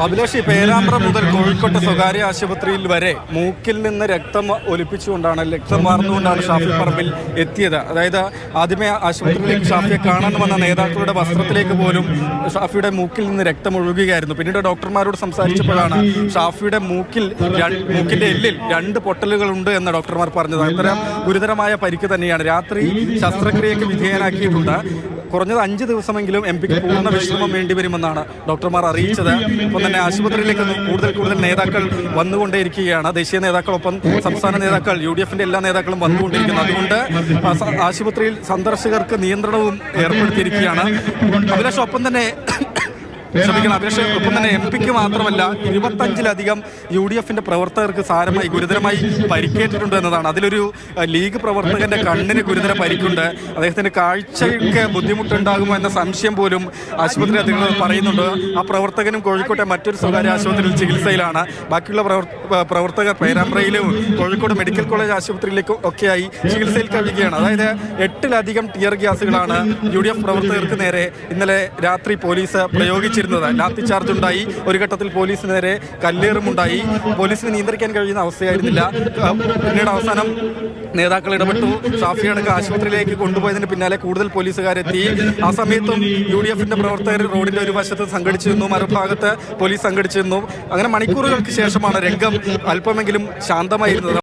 അഭിലാഷ്, പേരാമ്പ്ര മുതൽ കോഴിക്കോട്ടെ സ്വകാര്യ ആശുപത്രിയിൽ വരെ മൂക്കിൽ നിന്ന് രക്തം ഒലിപ്പിച്ചുകൊണ്ടാണ്, രക്തം വാർന്നുകൊണ്ടാണ് ഷാഫി പറമ്പിൽ എത്തിയത്. അതായത് ആദ്യമേ ആശുപത്രിയിലേക്ക് ഷാഫിയെ കാണാൻ വന്ന നേതാക്കളുടെ വസ്ത്രത്തിലേക്ക് പോലും ഷാഫിയുടെ മൂക്കിൽ നിന്ന് രക്തം ഒഴുകുകയായിരുന്നു. പിന്നീട് ഡോക്ടർമാരോട് സംസാരിച്ചപ്പോഴാണ് ഷാഫിയുടെ മൂക്കിന്റെ എല്ലിൽ 2 പൊട്ടലുകളുണ്ട് എന്ന് ഡോക്ടർമാർ പറഞ്ഞത്. അത്തരം ഗുരുതരമായ പരിക്ക് തന്നെയാണ്. രാത്രി ശസ്ത്രക്രിയക്ക് വിധേയനാക്കിയിട്ടുണ്ട്. കുറഞ്ഞത് 5 ദിവസമെങ്കിലും എംപിക്ക് പൂർണ്ണ വിശ്രമം വേണ്ടിവരുമെന്നാണ് ഡോക്ടർമാർ അറിയിച്ചത്. ഒപ്പം തന്നെ ആശുപത്രിയിലേക്ക് കൂടുതൽ നേതാക്കൾ വന്നുകൊണ്ടേയിരിക്കുകയാണ്. ദേശീയ നേതാക്കളൊപ്പം സംസ്ഥാന നേതാക്കൾ, UDF-ന്റെ എല്ലാ നേതാക്കളും വന്നുകൊണ്ടിരിക്കുന്നു. അതുകൊണ്ട് ആശുപത്രിയിൽ സന്ദർശകർക്ക് നിയന്ത്രണവും ഏർപ്പെടുത്തിയിരിക്കുകയാണ്. അഭിലാഷ്, ഒപ്പം തന്നെ എംപിക്ക് മാത്രമല്ല 25ലധികം UDF-ന്റെ പ്രവർത്തകർക്ക് സാരമായി ഗുരുതരമായി പരിക്കേറ്റിട്ടുണ്ട് എന്നതാണ്. അതിലൊരു ലീഗ് പ്രവർത്തകന്റെ കണ്ണിന് ഗുരുതര പരിക്കുണ്ട്. അദ്ദേഹത്തിന് കാഴ്ചയ്ക്ക് ബുദ്ധിമുട്ടുണ്ടാകുമോ എന്ന സംശയം പോലും ആശുപത്രി അധികൃതർ പറയുന്നുണ്ട്. ആ പ്രവർത്തകനും കോഴിക്കോട്ടെ മറ്റൊരു സ്വകാര്യ ആശുപത്രിയിൽ ചികിത്സയിലാണ്. ബാക്കിയുള്ള പ്രവർത്തകർ പേരാമ്പ്രയിലും കോഴിക്കോട് മെഡിക്കൽ കോളേജ് ആശുപത്രിയിലേക്കും ഒക്കെയായി ചികിത്സയിൽ കഴിയുകയാണ്. അതായത് 8ലധികം ടിയർ ഗ്യാസുകളാണ് UDF പ്രവർത്തകർക്ക് നേരെ ഇന്നലെ രാത്രി പോലീസ് പ്രയോഗിച്ചിരുന്നത്. ലാത്തി ചാർജ് ഉണ്ടായി. ഒരു ഘട്ടത്തിൽ പോലീസിന് നേരെ കല്ലേറുമുണ്ടായി. പോലീസിന് നിയന്ത്രിക്കാൻ കഴിയുന്ന അവസ്ഥയായിരുന്നില്ല. പിന്നീട് അവസാനം നേതാക്കൾ ഇടപെട്ടു. ഷാഫി അടക്കം ആശുപത്രിയിലേക്ക് കൊണ്ടുപോയതിന് പിന്നാലെ കൂടുതൽ പോലീസുകാരെത്തി. ആ സമയത്തും UDF-ന്റെ പ്രവർത്തകർ റോഡിന്റെ ഒരു വശത്ത് സംഘടിച്ചിരുന്നു, മറുഭാഗത്ത് പോലീസ് സംഘടിച്ചിരുന്നു. അങ്ങനെ മണിക്കൂറുകൾക്ക് ശേഷമാണ് രംഗം അല്പമെങ്കിലും ശാന്തമായിരുന്നത്.